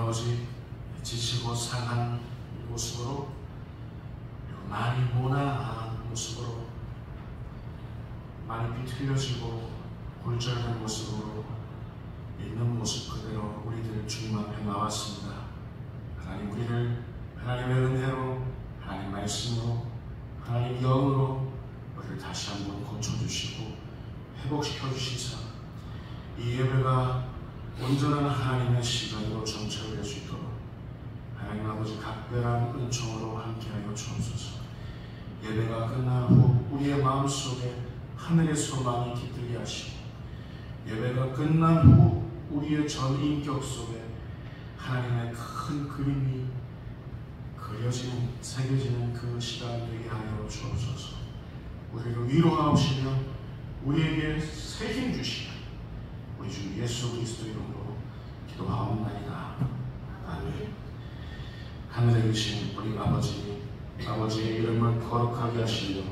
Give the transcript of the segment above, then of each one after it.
아버지 지치고 상한 모습으로, 많이 모나한 모습으로, 많이 비틀려지고 굴절된 모습으로 있는 모습 그대로 우리들 주님 앞에 나왔습니다. 하나님, 우리를 하나님의 은혜로, 하나님 말씀으로, 하나님 영으로 우리를 다시 한번 고쳐주시고 회복시켜 주시사 이 예배가 온전한 하나님의 시간으로 정착될 수 있도록 하나님 아버지 각별한 은총으로 함께하여 주옵소서. 예배가 끝난 후 우리의 마음속에 하늘의 소망이 깃들게 하시고, 예배가 끝난 후 우리의 전 인격 속에 하나님의 큰 그림이 그려지는, 새겨지는 그 시간 되게 하여 주옵소서. 우리를 위로하시며 우리에게 새 힘 주시며 우리 주 예수 그리스도 이름으로 기도하옵나이다. 아멘. 하늘에 계신 우리 아버지, 아버지의 이름을 거룩하게 하시며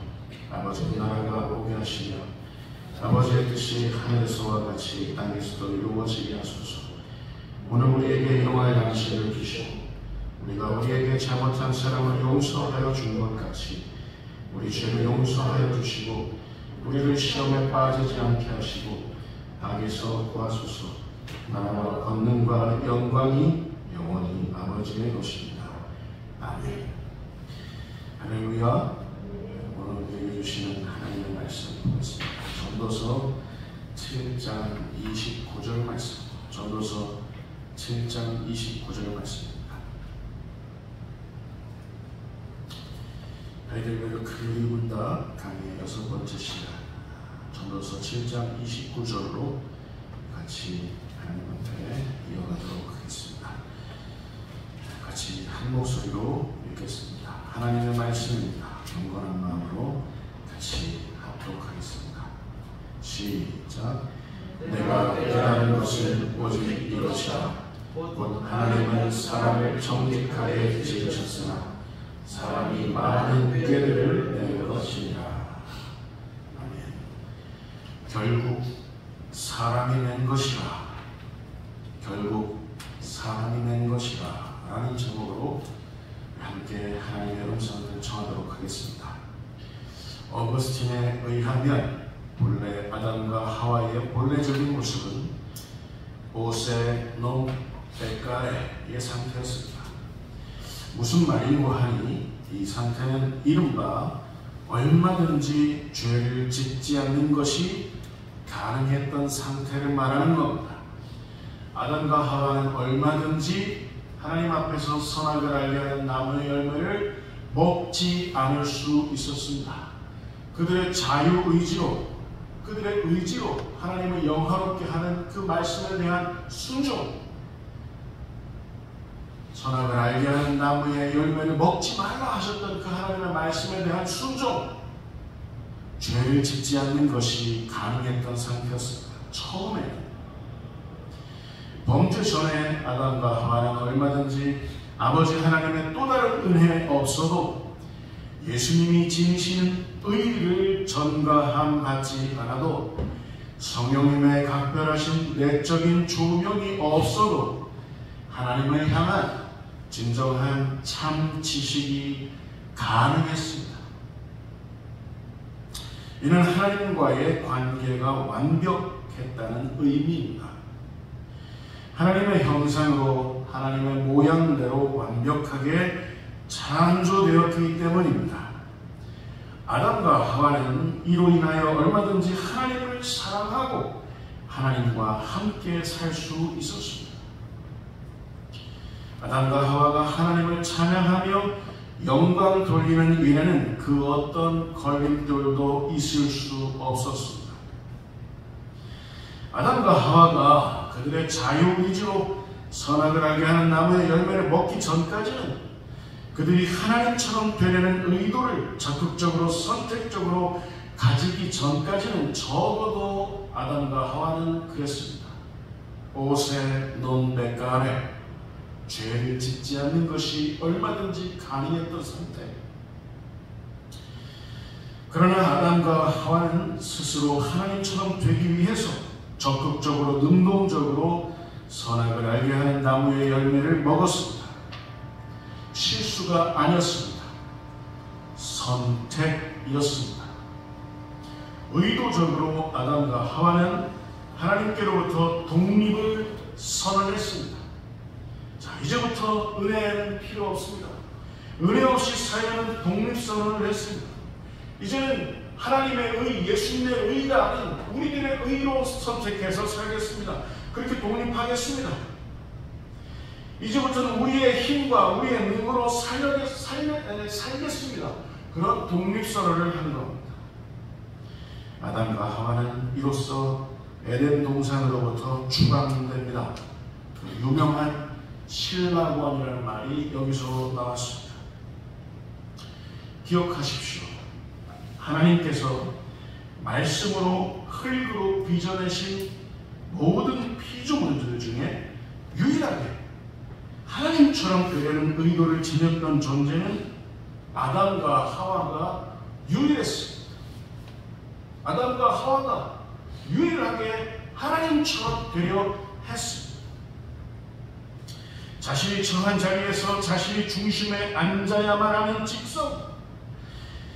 아버지의 나라가 오게 하시며 아버지의 뜻이 하늘에서와 같이 땅에서도 이루어지게 하소서. 오늘 우리에게 일용할 양식을 주시고 우리가 우리에게 잘못한 사람을 용서하여 준 것 같이 우리 죄를 용서하여 주시고 우리를 시험에 빠지지 않게 하시고 악에서 구하소서. 나라와 권능과 영광이 영원히 아버지의 것입니다. 아멘. 할렐루야. 오늘 우리에게 주시는 하나님의 말씀 보겠습니다. 전도서 7장 29절 말씀. 전도서 7장 29절 말씀입니다. 아이들과 크게 입은다 강의 6번째 시간, 전도서 7장 29절로 같이 하나님 앞에 이어가도록 하겠습니다. 같이 한 목소리로 읽겠습니다. 하나님의 말씀입니다. 경건한 마음으로 같이 하도록 하겠습니다. 시작. 내가 깨달은 것은 오직 이것이다. 곧 하나님은 사람을 정직하게 지으셨으나 사람이 많은 꾀를 낼 것이니라. 아멘. 결국 사람이 낸 것이라. 결국 사람이 낸 것이라 라는 제목으로 함께 하나님의 음성을 청하도록 하겠습니다. 어거스틴에 의하면 본래 아담과 하와의 본래적인 모습은 오세 논 베카레의 상태였습니다. 무슨 말이고 하니 이 상태는 이른바 얼마든지 죄를 짓지 않는 것이 가능했던 상태를 말하는 겁니다. 아담과 하와는 얼마든지 하나님 앞에서 선악을 알게 하는 나무의 열매를 먹지 않을 수 있었습니다. 그들의 자유의지로, 그들의 의지로 하나님을 영화롭게 하는 그 말씀에 대한 순종, 선악을 알게 하는 나무의 열매를 먹지 말라 하셨던 그 하나님의 말씀에 대한 순종, 죄를 짓지 않는 것이 가능했던 상태였습니다. 처음에 범죄 전에 아담과 하와는 얼마든지 아버지 하나님의 또 다른 은혜 없어도 예수님이 지니시는 의를 전가함 받지 않아도 성령님의 각별하신 내적인 조명이 없어도 하나님을 향한 진정한 참 지식이 가능했습니다. 이는 하나님과의 관계가 완벽했다는 의미입니다. 하나님의 형상으로 하나님의 모양대로 완벽하게 창조되었기 때문입니다. 아담과 하와는 이로 인하여 얼마든지 하나님을 사랑하고 하나님과 함께 살 수 있었습니다. 아담과 하와가 하나님을 찬양하며 영광 돌리는 일에는 그 어떤 걸림돌도 있을 수 없었습니다. 아담과 하와가 그들의 자유의지로 선악을 알게 하는 나무의 열매를 먹기 전까지는, 그들이 하나님처럼 되려는 의도를 적극적으로 선택적으로 가지기 전까지는 적어도 아담과 하와는 그랬습니다. 오세 논 베카레, 죄를 짓지 않는 것이 얼마든지 가능했던 상태. 그러나 아담과 하와는 스스로 하나님처럼 되기 위해서 적극적으로 능동적으로 선악을 알게 하는 나무의 열매를 먹었습니다. 실수가 아니었습니다. 선택이었습니다. 의도적으로 아담과 하와는 하나님께로부터 독립을 선언했습니다. 자, 이제부터 은혜는 필요 없습니다. 은혜 없이 살려는 독립선언을 했습니다. 이제는 하나님의 의, 예수님의 의가 아닌 우리들의 의로 선택해서 살겠습니다. 그렇게 독립하겠습니다. 이제부터는 우리의 힘과 우리의 능으로 살겠습니다. 그런 독립선언을 하는 겁니다. 아담과 하와는 이로써 에덴 동산으로부터 추방됩니다. 그 유명한 실마원이라는 말이 여기서 나왔습니다. 기억하십시오. 하나님께서 말씀으로 흙으로 빚어내신 모든 피조물들 중에 유일하게 하나님처럼 되려는 의도를 지녔던 존재는 아담과 하와가 유일했습니다. 아담과 하와가 유일하게 하나님처럼 되려 했습니다. 자신이 처한 자리에서 자신이 중심에 앉아야만 하는 직성,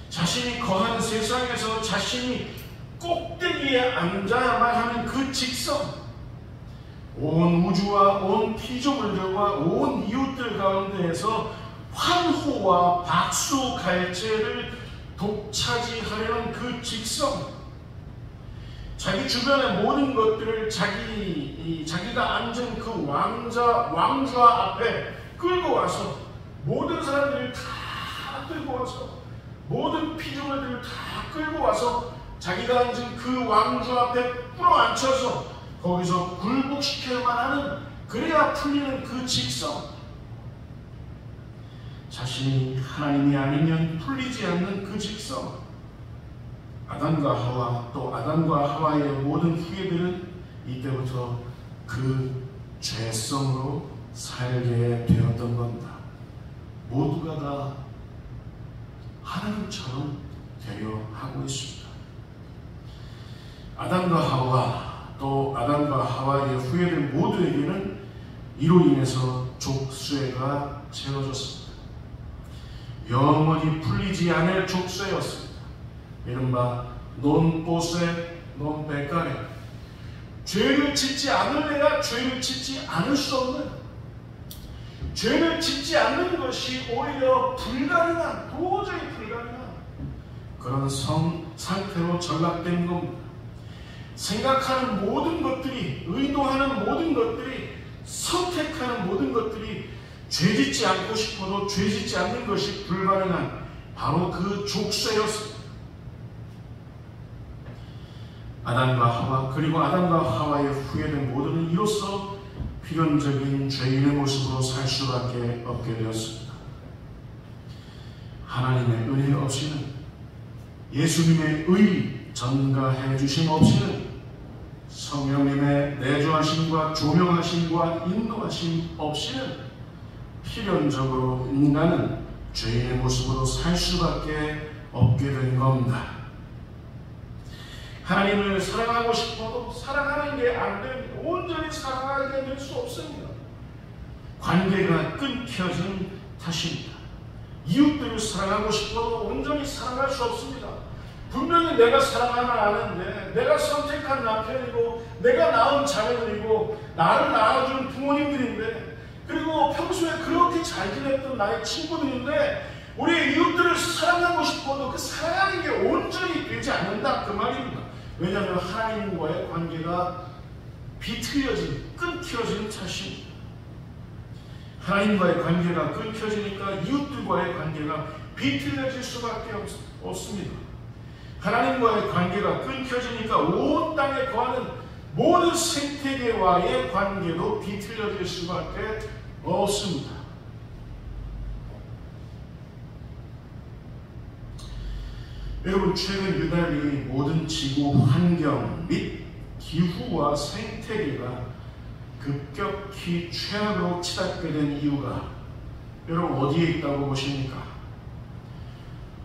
자신이 거한 세상에서 자신이 꼭대기에 앉아야만 하는 그 직성, 온 우주와 온 피조물들과 온 이웃들 가운데에서 환호와 박수 갈채를 독차지하려는 그 직성, 자기 주변의 모든 것들을 자기가 앉은 그 왕좌 앞에 끌고 와서 모든 사람들을 다 끌고 와서 모든 피조물들을 다 끌고 와서 자기가 앉은 그 왕좌 앞에 끌어앉혀서 거기서 굴복시켜야만 하는, 그래야 풀리는 그 직성, 자신이 하나님이 아니면 풀리지 않는 그 직성, 아담과 하와, 또 아담과 하와의 모든 후예들은 이때부터 그 죄성으로 살게 되었던 겁니다. 모두가 다 하나님처럼 되려 하고 있습니다. 아담과 하와, 또 아담과 하와의 후예들 모두에게는 이로 인해서 족쇄가 채워졌습니다. 영원히 풀리지 않을 족쇄였습니다. 이른바 논보세, 논백가래. 죄를 짓지 않으려야 죄를 짓지 않을 수 없는, 죄를 짓지 않는 것이 오히려 불가능한, 도저히 불가능한 그런 상태로 전락된 겁니다. 생각하는 모든 것들이, 의도하는 모든 것들이, 선택하는 모든 것들이 죄짓지 않고 싶어도 죄짓지 않는 것이 불가능한 바로 그 족쇄였습니다. 아담과 하와, 그리고 아담과 하와의 후예된 모두는 이로써 필연적인 죄인의 모습으로 살 수밖에 없게 되었습니다. 하나님의 은혜 없이는, 예수님의 의 전가해 주심 없이는, 성령님의 내주하심과 조명하심과 인도하심 없이는 필연적으로 인간은 죄인의 모습으로 살 수밖에 없게 된 겁니다. 하나님을 사랑하고 싶어도 사랑하는 게 안 됩니다. 온전히 사랑하게 될 수 없습니다. 관계가 끊겨진 탓입니다. 이웃들을 사랑하고 싶어도 온전히 사랑할 수 없습니다. 분명히 내가 사랑하는 아는데, 내가 선택한 남편이고, 내가 낳은 자녀들이고, 나를 낳아준 부모님들인데, 그리고 평소에 그렇게 잘 지냈던 나의 친구들인데, 우리 이웃들을 사랑하고 싶어도 그 사랑하는 게 온전히 되지 않는다, 그 말입니다. 왜냐하면 하나님과의 관계가 비틀려진, 끊겨진 탓입니다. 하나님과의 관계가 끊겨지니까 이웃들과의 관계가 비틀려질 수밖에 없습니다. 하나님과의 관계가 끊겨지니까 온 땅에 거하는 모든 생태계와의 관계도 비틀려질 수밖에 없습니다. 여러분, 최근 유달리 모든 지구 환경 및 기후와 생태계가 급격히 최악으로 치닫게 된 이유가 여러분 어디에 있다고 보십니까?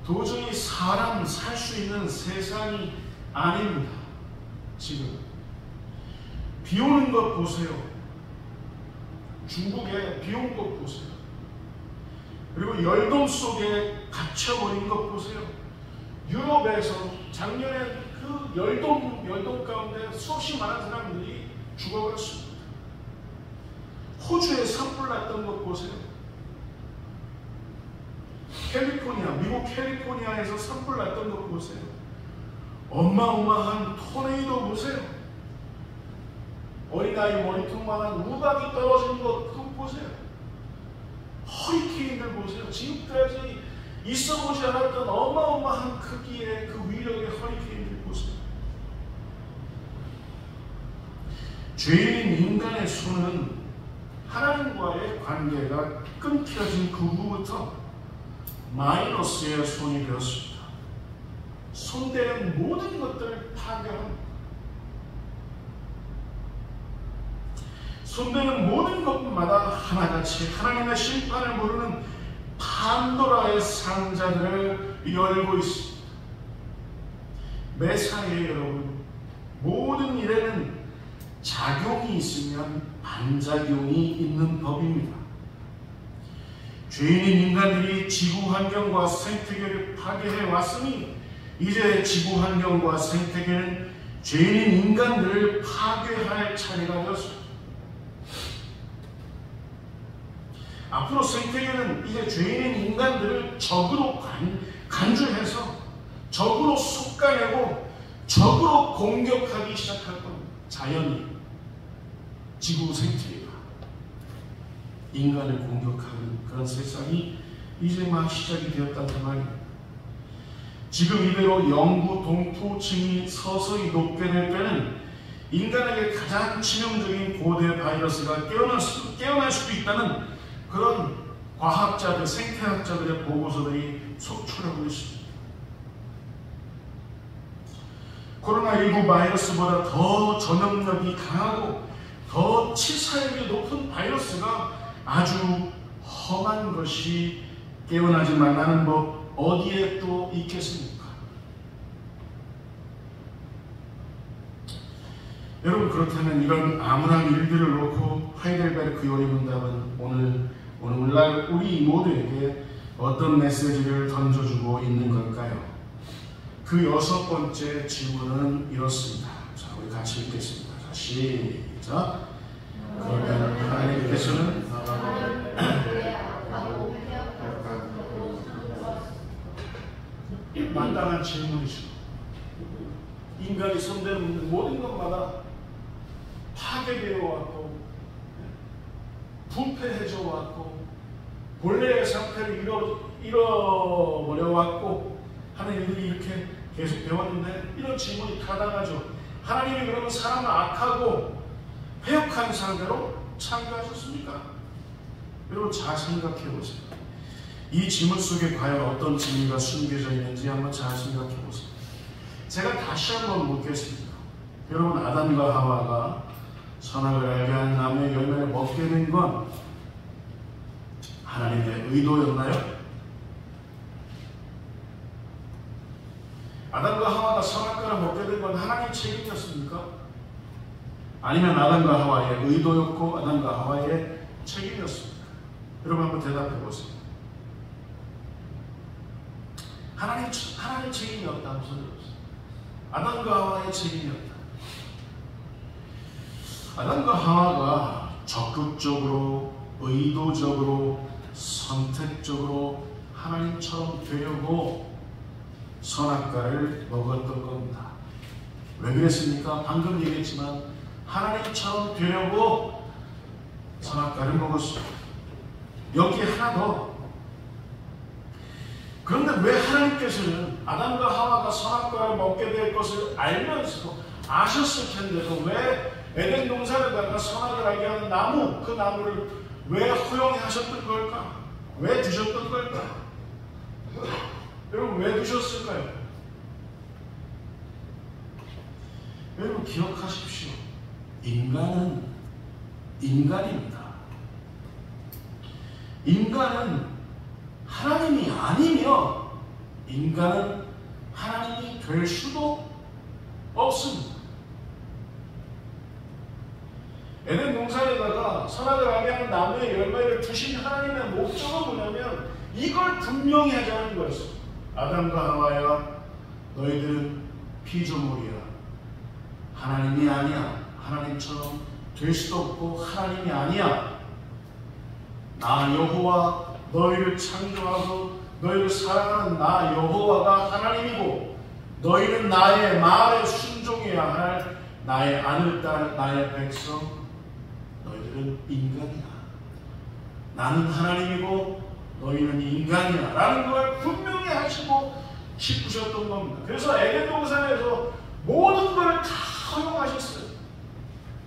도저히 사람 살 수 있는 세상이 아닙니다. 지금 비 오는 것 보세요. 중국에 비 온 것 보세요. 그리고 열돔 속에 갇혀버린 것 보세요. 유럽에서 작년에 그 열돔 가운데 수없이 많은 사람들이 죽어버렸습니다. 호주에 산불 났던 것 보세요. 미국 캘리포니아에서 산불 났던 것 보세요. 어마어마한 토네이도 보세요. 어린아이 머리통만한 우박이 떨어진 것 그거 보세요. 허리케인들 보세요. 지금까지 있어보지 않았던 어마어마한 크기의 그 위력의 허리케인들 보세요. 죄인 인간의 손은 하나님과의 관계가 끊겨진 그 후부터 마이너스의 손이 되었습니다. 손대는 모든 것들을 파괴합니다. 손대는 모든 것마다 하나같이 하나님의 심판을 모르는 판도라의 상자들을 열고 있습니다. 매사에 여러분, 모든 일에는 작용이 있으면 반작용이 있는 법입니다. 죄인인 인간들이 지구 환경과 생태계를 파괴해 왔으니 이제 지구 환경과 생태계는 죄인인 인간들을 파괴할 차례가 되었습니다. 앞으로 생태계는 이제 죄인인 인간들을 적으로 간주해서 적으로 솎아내고 적으로 공격하기 시작할 겁니다. 자연이, 지구 생태계가 인간을 공격하는 그런 세상이 이제 막 시작이 되었다는 말입니다. 지금 이대로 영구 동토층이 서서히 높게 될 때는 인간에게 가장 치명적인 고대 바이러스가 깨어날 수도 있다는 그런 과학자들, 생태학자들의 보고서들이 속출하고 있습니다. 코로나19 바이러스보다 더 전염력이 강하고 더 치사율이 높은 바이러스가 아주 험한 것이 깨어나지 말라는 법 어디에 또 있겠습니까? 여러분, 그렇다면 이런 암울한 일들을 놓고 하이델베르크 요리문답은 오늘날 우리 모두에게 어떤 메시지를 던져주고 있는 걸까요? 그 6번째 질문은 이렇습니다. 자, 우리 같이 읽겠습니다. 자, 시작. 그러면 하나님께서는 마땅한 질문이죠. 인간이 손대는 모든 것마다 파괴되어 왔고 부패해져 왔고 본래의 상태를 잃어버려 왔고 하는 일들이 이렇게 계속 되었는데, 이런 질문이 타당하죠. 하나님이 그러면 사람을 악하고 패역한 상대로 창조하셨습니까? 여러분, 잘 생각해 보세요. 이 질문 속에 과연 어떤 진리가 숨겨져 있는지 한번 잘 생각해 보세요. 제가 다시 한번 묻겠습니다. 여러분, 아담과 하와가 선악을 알게 한 나무의 열매를 먹게 된 건 하나님의 의도였나요? 아담과 하와가 선악과를 먹게 된 건 하나님의 책임이었습니까? 아니면 아담과 하와의 의도였고 아담과 하와의 책임이었습니까? 여러분, 한번 대답해 보세요. 하나님 책임이었다. 무슨 소리였어요? 아담과 하와의 책임이었다. 아담과 하와가 적극적으로, 의도적으로, 선택적으로 하나님처럼 되려고 선악과를 먹었던 겁니다. 왜 그랬습니까? 방금 얘기했지만 하나님처럼 되려고 선악과를 먹었습니다. 여기 하나 더. 그런데 왜 하나님께서는 아담과 하와가 선악과를 먹게 될 것을 알면서도, 아셨을 텐데도 왜 에덴 동산에다가 선악을 알게 하는 나무, 그 나무를 왜 허용해 하셨던 걸까? 왜 두셨던 걸까? 여러분, 왜 두셨을까요? 여러분, 기억하십시오. 인간은 인간입니다. 인간은 하나님이 아니며 인간은 하나님이 될 수도 없습니다. 에덴 동산에다가 선악을 알게 하는 나무의 열매를 두신 하나님의 목적은 뭐냐면 이걸 분명히 하자는 거였어. 아담과 하와야, 너희들은 피조물이야. 하나님이 아니야. 하나님처럼 될 수도 없고 하나님이 아니야. 나 여호와 너희를 창조하고 너희를 사랑하는 나 여호와가 하나님이고 너희는 나의 말에 순종해야 할 나의 아들딸 나의 백성, 너희들은 인간이야. 나는 하나님이고 너희는 인간이야 라는 걸 분명히 하시고 싶으셨던 겁니다. 그래서 에덴 동산에서 모든 걸 다 허용하셨어요.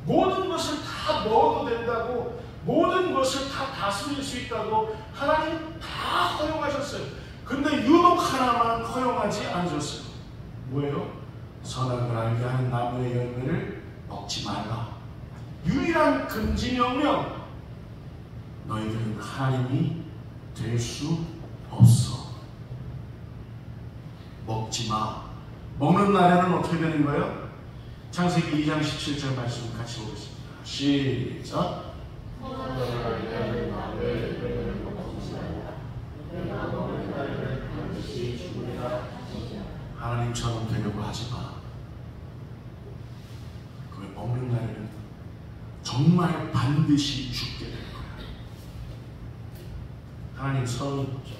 모든 것을 다 먹어도 된다고, 모든 것을 다 다스릴 수 있다고 하나님 다 허용하셨어요. 근데 유독 하나만 허용하지 않으셨어요. 뭐예요? 선악을 알게 하는 나무의 열매를 먹지 말라. 유일한 금지 명령. 너희들은 하나님이 될 수 없어. 먹지 마. 먹는 날에는 어떻게 되는 거예요? 창세기 2장 17절 말씀 같이 보겠습니다. 시작. 하나님처럼 되려고 하지 마. 그 먹는 날에는 정말 반드시 죽게 될 거야. 하나님 선언 거죠.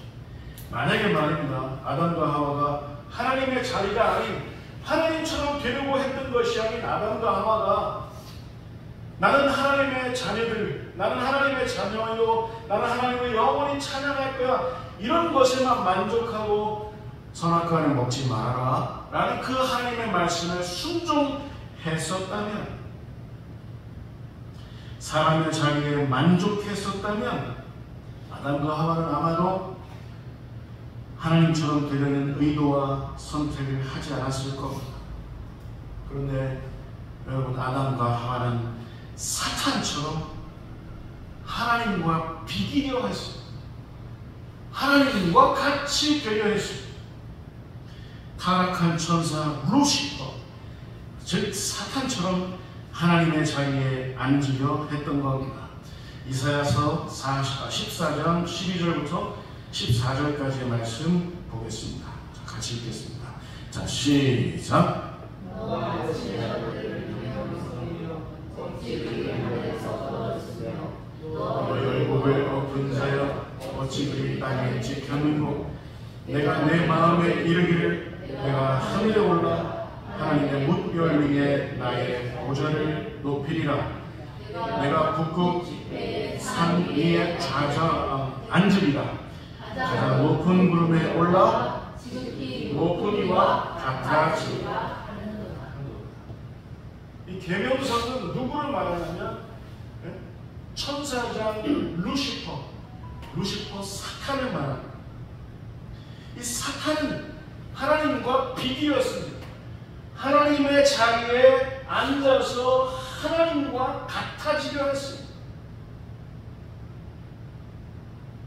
만약에 말입니다. 아담과 하와가 하나님의 자리가 아닌 하나님처럼 되려고 했던 것이 아닌 아담과 하와가 나는 하나님의 자녀들, 나는 하나님의 자녀요, 나는 하나님을 영원히 찬양할 거야, 이런 것에만 만족하고 선악과를 먹지 말아라 라는 그 하나님의 말씀에 순종했었다면, 사람의 자리에 만족했었다면 아담과 하와는 아마도 하나님처럼 되려는 의도와 선택을 하지 않았을 겁니다. 그런데 여러분, 아담과 하와는 사탄처럼 하나님과 비기려 했어요. 하나님과 같이 되려 했어요. 타락한 천사 루시퍼, 즉 사탄처럼 하나님의 자리에 앉으려 했던 겁니다. 이사야서 14장 12절부터 14절까지의 말씀 보겠습니다. 같이 읽겠습니다. 자, 시작. 너의 얼굴을 엎은 자여 어찌 그리 땅에 지켰는고, 내가 내 마음에 이르기를 내가 하늘에 올라 하나님의 뭇별 위에 나의 보좌를 높이리라. 내가 북극 산 위에 앉으리라. 가장 높은 구름에 올라 높은 이와 같아지리라. 이 계명성은 누구를 말하냐면 천사장 루시퍼 사탄을 말합니다. 이 사탄은 하나님과 비교였습니다. 하나님의 자리에 앉아서 하나님과 같아지려 했습니다.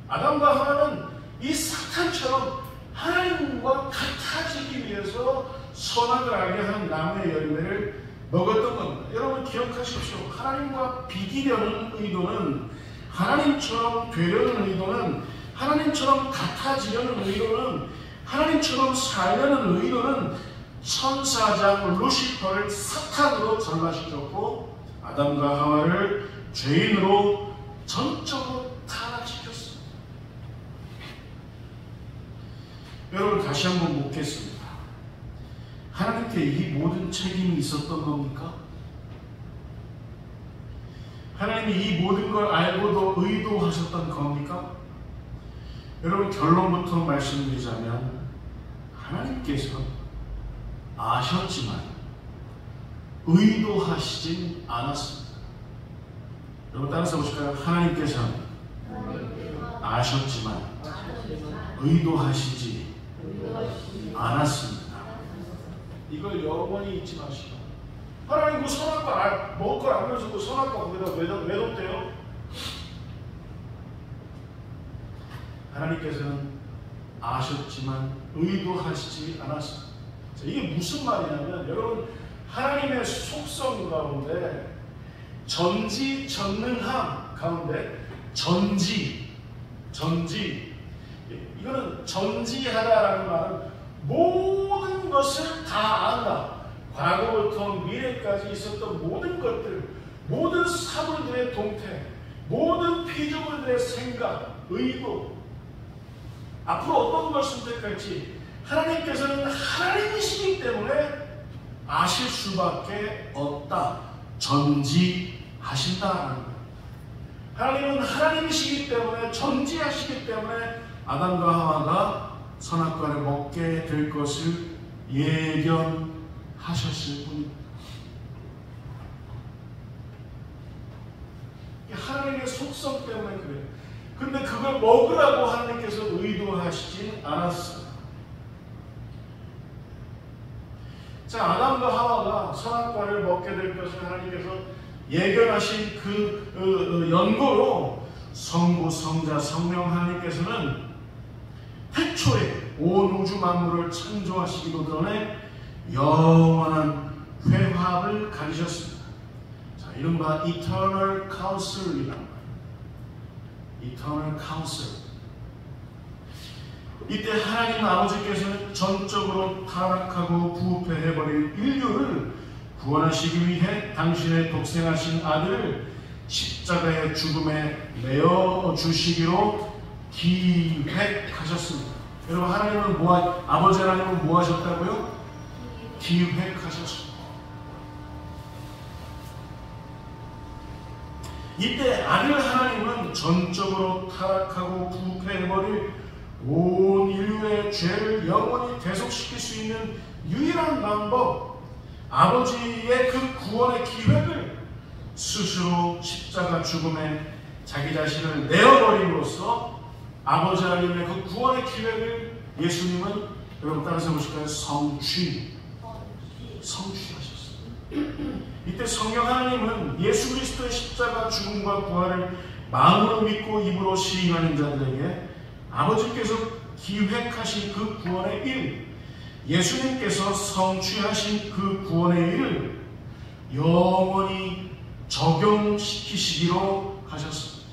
아담과 하와는 이 사탄처럼 하나님과 같아지기 위해서 선악을 알게 하는 나무의 열매를 먹었던 겁니다. 여러분 기억하십시오. 하나님과 비기려는 의도는, 하나님처럼 되려는 의도는, 하나님처럼 같아지려는 의도는, 하나님처럼 살려는 의도는 천사장 루시퍼를 사탄으로 전락시켰고 아담과 하와를 죄인으로 전적으로 타락시켰습니다. 여러분 다시 한번 묻겠습니다. 하나님께 이 모든 책임이 있었던 겁니까? 하나님이 이 모든 걸 알고도 의도하셨던 겁니까? 여러분 결론부터 말씀드리자면 하나님께서 아셨지만 의도하시진 않았습니다. 여러분 따라서 보실까요? 하나님께서는 아셨지만 의도하시지 않았습니다. 이걸 영원히 잊지 마시고, 하나님 그 선악과 먹을 걸 알면서 그 선악과 거기다 왜 뒀대요? 하나님께서는 아셨지만 의도하시지 않았습니다. 자, 이게 무슨 말이냐면 여러분 하나님의 속성 가운데 전지전능함 가운데 전지 이거는 전지하다라는 말은 모든 것을 다 안다. 과거부터 미래까지 있었던 모든 것들, 모든 사물들의 동태, 모든 피조물들의 생각, 의도, 앞으로 어떤 걸 선택할지 하나님께서는 하나님이시기 때문에 아실 수밖에 없다. 전지하신다는 거예요. 하나님은 하나님이시기 때문에, 전지하시기 때문에 아담과 하와가 선악과를 먹게 될 것을 예견하셨을 뿐입니다. 하나님의 속성 때문에 그래요. 근데 그걸 먹으라고 하나님께서 의도하시진 않았어요. 자, 아담과 하와가 선악과를 먹게 될 것을 하나님께서 예견하신 그 연고로 성부, 성자, 성령 하나님께서는 태초에 온 우주 만물을 창조하시기도 전에 영원한 회합을 가지셨습니다. 자, 이른바 Eternal Council이란 말이에요. Eternal Council. 이때 하나님 아버지께서는 전적으로 타락하고 부패해버린 인류를 구원하시기 위해 당신의 독생하신 아들을 십자가의 죽음에 내어주시기로 기획하셨습니다. 여러분, 하나님은 아버지 하나님은 뭐 하셨다고요? 기획하셨습니다. 이때 아들 하나님은 전적으로 타락하고 부패해버릴 온 인류의 죄를 영원히 대속시킬 수 있는 유일한 방법, 아버지의 그 구원의 기획을 스스로 십자가 죽음에 자기 자신을 내어버림으로써 아버지 하나님의 그 구원의 기획을 예수님은, 여러분 따라서 보실까요? 성취하셨습니다. 이때 성령 하나님은 예수 그리스도의 십자가 죽음과 부활을 마음으로 믿고 입으로 시인하는 자들에게 아버지께서 기획하신 그 구원의 일, 예수님께서 성취하신 그 구원의 일을 영원히 적용시키시기로 하셨습니다.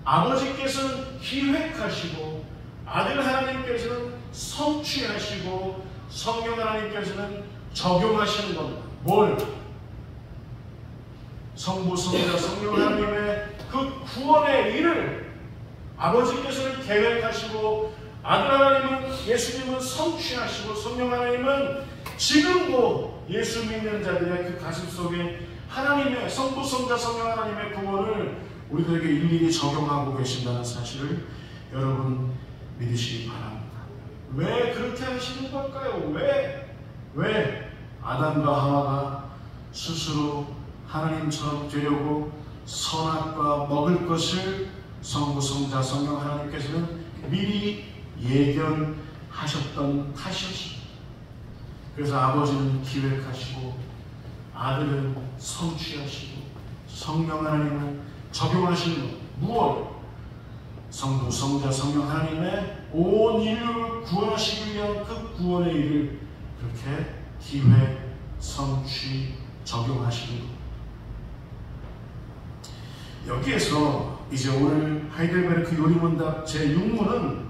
아버지께서는 기획하시고 아들 하나님께서는 성취하시고 성령 하나님께서는 적용하시는 겁니다. 뭘? 성부, 성자, 성령 하나님의 그 구원의 일을 아버지께서는 계획하시고 아들 하나님은, 예수님은 성취하시고 성령 하나님은 지금도 예수 믿는 자들의 그 가슴 속에 하나님의 성부, 성자, 성령 하나님의 구원을 우리들에게 일일이 적용하고 계신다는 사실을 여러분 믿으시기 바랍니다. 왜 그렇게 하시는 걸까요? 왜 아담과 하와가 스스로 하나님처럼 되려고 선악과 먹을 것을 성부, 성자, 성령 하나님께서는 미리 예견하셨던 탓이었습니다. 그래서 아버지는 기획하시고 아들은 성취하시고 성령 하나님은 적용하시는 것. 무엇? 성부, 성자, 성령 하나님의 온 인류를 구원하시기 위한 그 구원의 일을 그렇게 기획, 성취, 적용하시는 것. 여기에서 이제 오늘 하이델베르크 요리문답 제6문은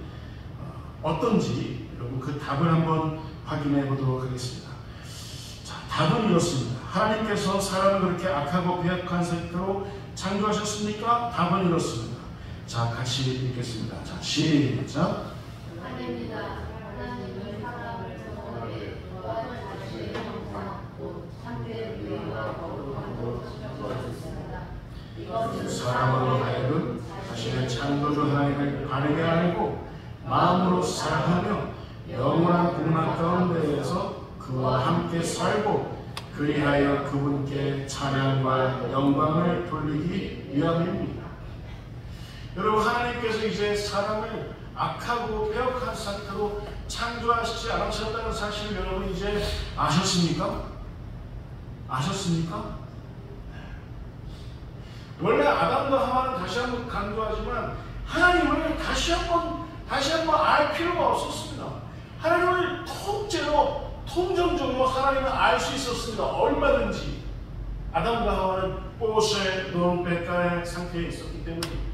어떤지 여러분 그 답을 한번 확인해 보도록 하겠습니다. 자, 답은 이렇습니다. 하나님께서 사람을 그렇게 악하고 배악한 상태로 창조하셨습니까? 답은 이렇습니다. 자, 같이 읽겠습니다. 자, 시작. 아닙니다. 하나님은 사람을 선하게 자신의 형상 곧 상대의 위와 거룩함으로 지어주셨습니다. 이것은 사람으로 하여금 자신의 창조주 하나님을 바르게 알고 마음으로 사랑하며 영원한 복락 가운데에서 그와 함께 살고 그리하여 그분께 찬양과 영광을 돌리기 위함입니다. 여러분, 하나님께서 이제 사람을 악하고 폐역한 상태로 창조하시지 않으셨다는 사실을 여러분 이제 아셨습니까? 아셨습니까? 원래 아담과 하와는 다시 한번 강조하지만 하나님을 다시 한번 알 필요가 없었습니다. 하나님을 통째로 통정적으로 하나님을 알 수 있었습니다. 얼마든지. 아담과 하와는 꽃에 놓은 뱃가의 상태에 있었기 때문입니다.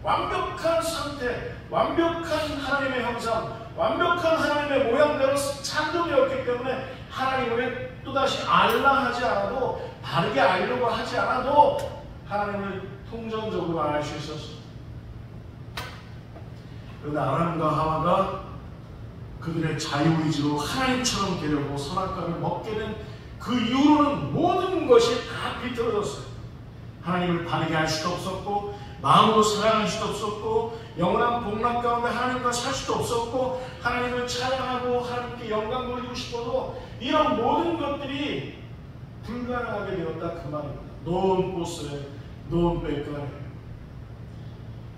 완벽한 상태, 완벽한 하나님의 형상, 완벽한 하나님의 모양대로 창조되었기 때문에 하나님을 또다시 알라 하지 않아도, 바르게 알려고 하지 않아도 하나님을 통전적으로 알 수 있었습니다. 그런데 아담과 하와가 그들의 자유의지로 하나님처럼 되려고 선악과를 먹게 된 그 이후로는 모든 것이 다 비틀어졌어요. 하나님을 바르게 알 수도 없었고, 마음으로 사랑할 수도 없었고, 영원한 복락 가운데 하나님과 살 수도 없었고, 하나님을 찬양하고 하나님께 영광 돌리고 싶어도 이런 모든 것들이 불가능하게 되었다, 그 말입니다. 놓은 꽃에 놓은 뱃가에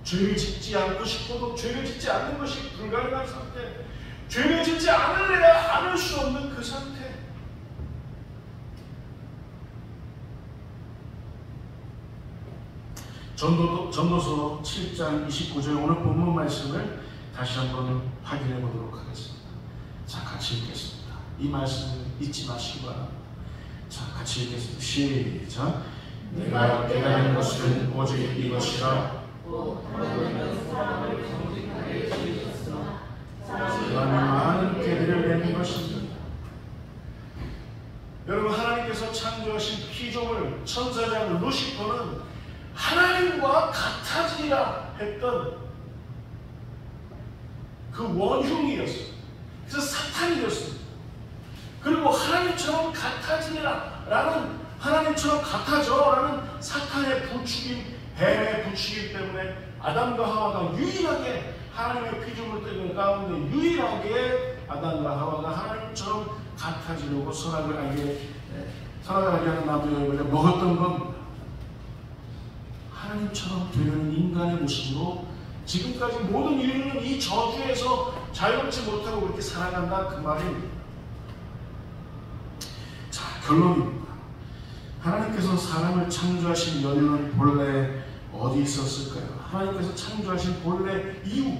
죄를 짓지 않고 싶어도 죄를 짓지 않는 것이 불가능한 상태, 죄를 짓지 않을래야 않을 수 없는 그 상태. 전도서 7장 29절 오늘 본문 말씀을 다시 한번 확인해 보도록 하겠습니다. 자, 같이 읽겠습니다. 이 말씀을 잊지 마시기 바랍니다. 자, 같이 읽겠습니다. 시작. 내가 깨달은 것은 오직 이것이라. 사람이 많은 깨달을 내는 것입니다. 여러분, 하나님께서 창조하신 피조물 천사장 루시퍼는 하나님과 같아지리라 했던 그 원흉이었어요. 그래서 사탄이 되었습니다. 그리고 하나님처럼 같아지리라 라는, 하나님처럼 같아져 라는 사탄의 부추김, 뱀의 부추김 때문에 아담과 하와가 유일하게 하나님의 피조물들 가운데 유일하게 아담과 하와가 하나님처럼 같아지려고 선악을 알게 하는 나무의 열매를 먹었던 겁니다. 하나님처럼 되려는 인간의 모습으로 지금까지 모든 인류는 이 저주에서 자유롭지 못하고 그렇게 살아간다, 그 말입니다. 자, 결론입니다. 하나님께서 사람을 창조하신 연유는 본래 어디 있었을까요? 하나님께서 창조하신 본래 이유,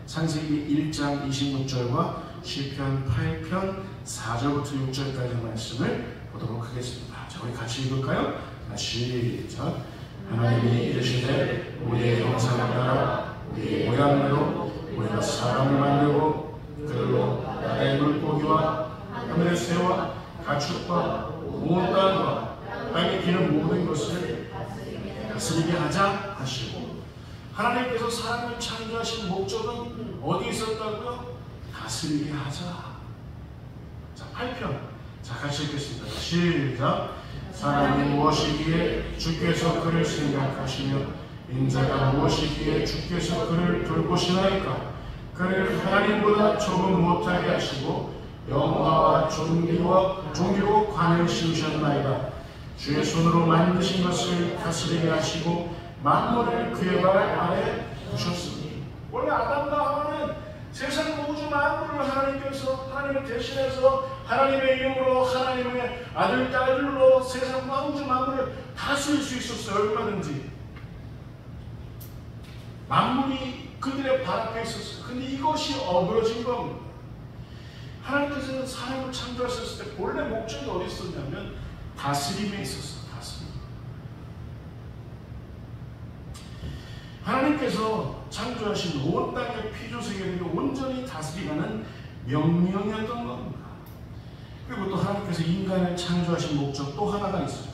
창세기 1장 26절과 시편 8편 4절부터 6절까지 말씀을 보도록 하겠습니다. 자, 우리 같이 읽을까요? 시작. 하나님이 이르시되 우리의 형상을 따라 우리의 모양대로 우리가 사람을 만들고 그들로 나라의 물고기와 하늘의 새와 가축과 온 땅과 땅에 기는 모든 것을 다스리게 하자 하시고, 하나님께서 사람을 창조하신 목적은 어디 있었다고요? 다스리게 하자. 자, 8편. 자, 같이 읽겠습니다. 시작. 사람이 무엇이기에 주께서 그를 생각하시며 인자가 무엇이기에 주께서 그를 돌보시나이까. 그를 하나님보다 조금 못하게 하시고 영화와 종기로 관을 씌우셨나이다. 주의 손으로 만드신 것을 다스리게 하시고 만물을 그의 발 아래 두셨으니. 원래 아담과 하와는 세상 우주 만물을 하나님께서, 하나님을 대신해서 하나님의 이름으로 하나님의 아들, 딸들로 세상 우주 만물을 다스릴 수 있었어요. 얼마든지 만물이 그들의 발 앞에 있었어요. 근데 이것이 어그러진 겁니다. 하나님께서는 사람을 창조하셨을 때 본래 목적이 어디 있었냐면 다스림에 있었어요. 다스림. 하나님께서 창조하신 온 땅의 피조세계를 온전히 다스리라는 명령이었던 겁니다. 그리고 또 하나님께서 인간을 창조하신 목적 또 하나가 있어요.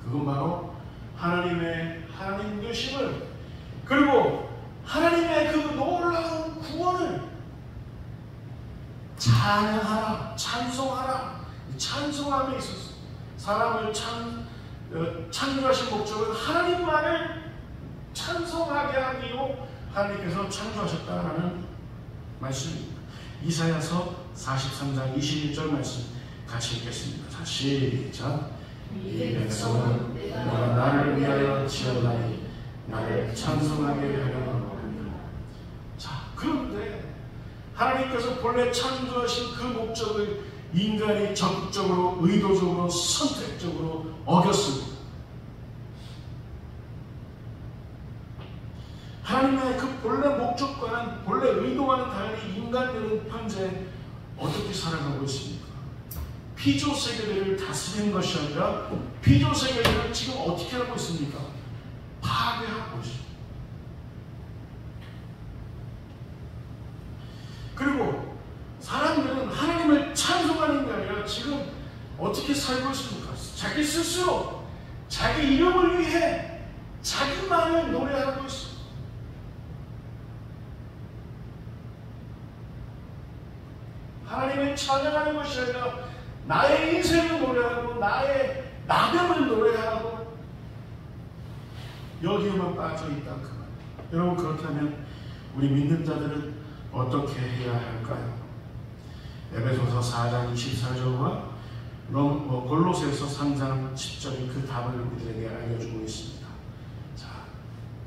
그건 바로 하나님 되심을, 그리고 하나님의 그 놀라운 구원을 찬양하라, 찬송하라, 찬송함에 있었어요. 사람을 창조하신 목적은 하나님만을 찬송하게 하기로 하나님께서 창조하셨다는 말씀입니다. 이사야서 43장 21절 말씀 같이 읽겠습니다. 자, 시작. 이 백성은 내가 나를 위하여 지었나니 나를 찬송하게 하려는. 자, 그런데 하나님께서 본래 창조하신 그 목적을 인간이 적극적으로, 의도적으로, 선택적으로 어겼습니다. 하나님의 그 본래 목적과는, 본래 의도와는 달리 인간들은 현재 어떻게 살아가고 있습니까? 피조 세계들을 다스리는 것이 아니라 피조세계를 지금 어떻게 하고 있습니까? 파괴하고 있습니다. 그리고 사람들은 하나님을 찬송하는 게 아니라 지금 어떻게 살고 있습니까? 자기 스스로 자기 이름을 위해 자기만을 노래하고 있습니다. 하나님을 찬양하는 것이 아니라 나의 인생을 노래하고 나의 나됨을 노래하고 여기에만 빠져있다 그 말. 여러분, 그렇다면 우리 믿는 자들은 어떻게 해야 할까요? 에베소서 4장 24절과 골로새서 3장 10절이 그 답을 우리들에게 알려주고 있습니다. 자,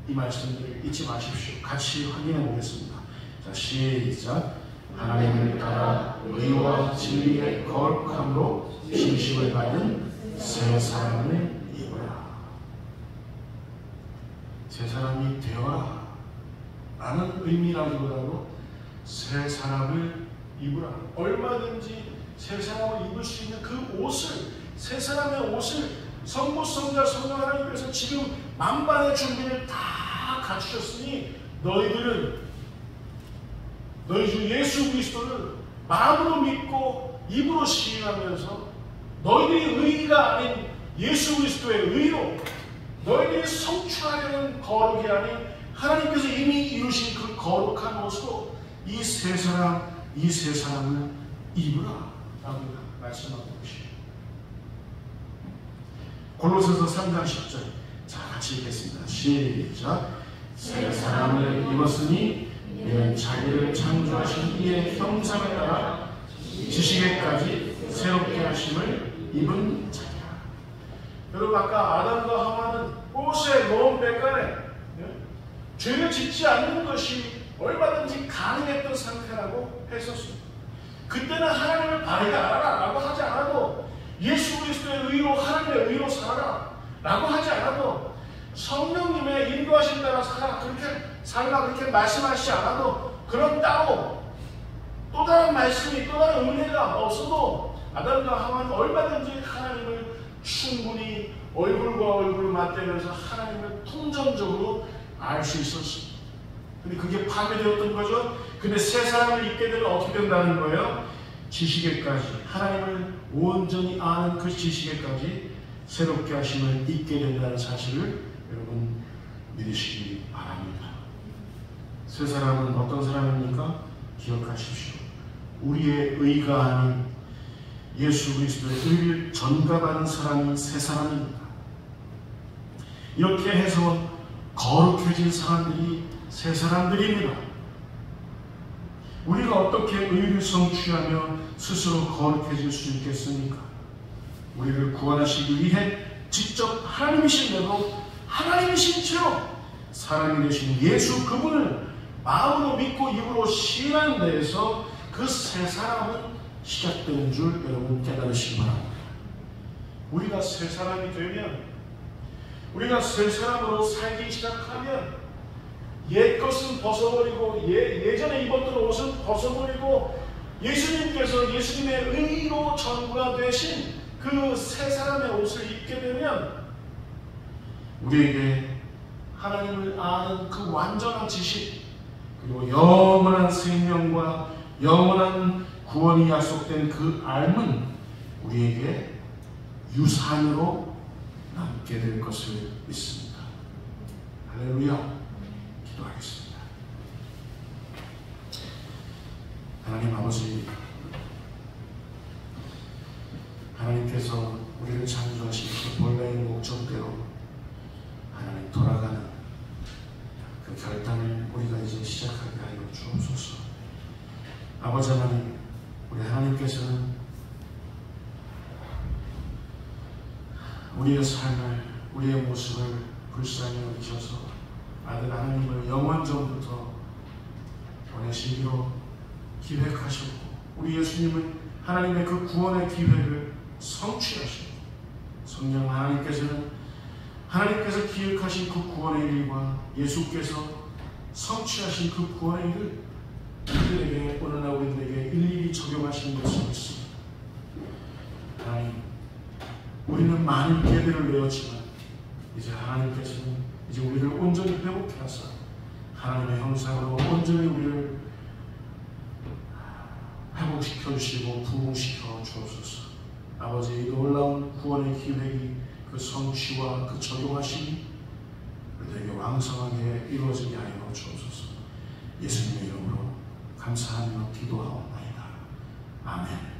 이 말씀들을 잊지 마십시오. 같이 확인해 보겠습니다. 자, 시작. 하나님을 따라 의와 진리의 거룩함으로 신심을 가진 새 사람을 입어라. 새 사람이 되어라 라는 의미라기보다도 새 사람을 입으라. 얼마든지 새 사람을 입을 수 있는 그 옷을, 새 사람의 옷을 성부, 성자, 성령 하나님께서 지금 만반의 준비를 다 갖추셨으니 너희들은 너희 주 예수 그리스도를 마음으로 믿고 입으로 시인하면서 너희들이 의가 아닌 예수 그리스도의 의로 너희들이 성취하려는 거룩이 아닌 하나님께서 이미 이루신 그 거룩한 옷으로 이 세 사람을 입으라 라고 말씀하고 계십니다. 골로새서 3장 10절. 자, 같이 읽겠습니다. 시작. 새 사람을 입었으니 이는 자기를 창조하신 이의 형상을 따라 지식에까지 새롭게 하심을 입은 자야. 여러분, 아까 아담과 하와는 옷의 먼 백간에 죄를 짓지 않는 것이 얼마든지 가능했던 상태라고 했었습니다. 그때는 하나님을 바르게 알아라 라고 하지 않아도, 예수 그리스도의 의로 하나님의 의로 살아라 라고 하지 않아도, 성령님의 인도하신 따라 살라 그렇게 말씀하시지 않아도, 그런 따로 또 다른 말씀이, 또 다른 은혜가 없어도 아담과 하와는 얼마든지 하나님을 충분히 얼굴과 얼굴을 맞대면서 하나님을 통전적으로 알 수 있었습니다. 근데 그게 파괴되었던 거죠. 근데 새 사람을 입게 되면 어떻게 된다는 거예요? 지식에까지, 하나님을 온전히 아는 그 지식에까지 새롭게 하심을 입게 된다는 사실을 여러분 믿으시기 바랍니다. 새 사람은 어떤 사람입니까? 기억하십시오. 우리의 의가 아닌 예수 그리스도의 의를 전가받은 사람이 새 사람입니다. 이렇게 해서 거룩해진 사람들이 새 사람들입니다. 우리가 어떻게 의를 성취하며 스스로 거룩해질 수 있겠습니까? 우리를 구원하시기 위해 직접 하나님이신데도 하나님이신 채로 사람이 되신 예수 그분을 마음으로 믿고 입으로 시인하는 데에서 그 새 사람은 시작되는 줄 여러분 깨달으시기 바랍니다. 우리가 새 사람이 되면, 우리가 새 사람으로 살기 시작하면 옛 것은 벗어버리고 예전에 입었던 옷은 벗어버리고 예수님께서 예수님의 의로 전부가 되신 그 새 사람의 옷을 입게 되면 우리에게 하나님을 아는 그 완전한 지식, 그리고 영원한 생명과 영원한 구원이 약속된 그 알은 우리에게 유산으로 남게 될 것을 믿습니다. 할렐루야. 기도하겠습니다. 하나님 아버지, 하나님께서 우리를 창조하신 그 본래의 목적대로 하나님 돌아가는 그 결단을 우리가 이제 시작하게 하여 주옵소서. 아버지 하나님, 우리 하나님께서는 우리의 삶을, 우리의 모습을 불쌍히 여기셔서 아들 하나님을 영원전부터 보내시기로 기획하셨고, 우리 예수님은 하나님의 그 구원의 기획을 성취하시고, 성령 하나님께서는 하나님께서 기획하신 그 구원의 일과 예수께서 성취하신 그 구원의 일을 우리들에게, 오늘날 우리들에게 일일이 적용하시는 것을 믿습니다. 하나님, 우리는 많은 예배를 내었지만 이제 하나님께서는 이제 우리를 온전히 회복해 하사 하나님의 형상으로 온전히 우리를 회복시켜 주시고 부흥시켜 주옵소서. 아버지, 이 놀라운 구원의 기획이 그 성취와 그 적용하심이 우리에게 왕성하게 이루어지게 하여 주옵소서. 예수님의 이름으로 감사하며 기도하옵나이다. 아멘.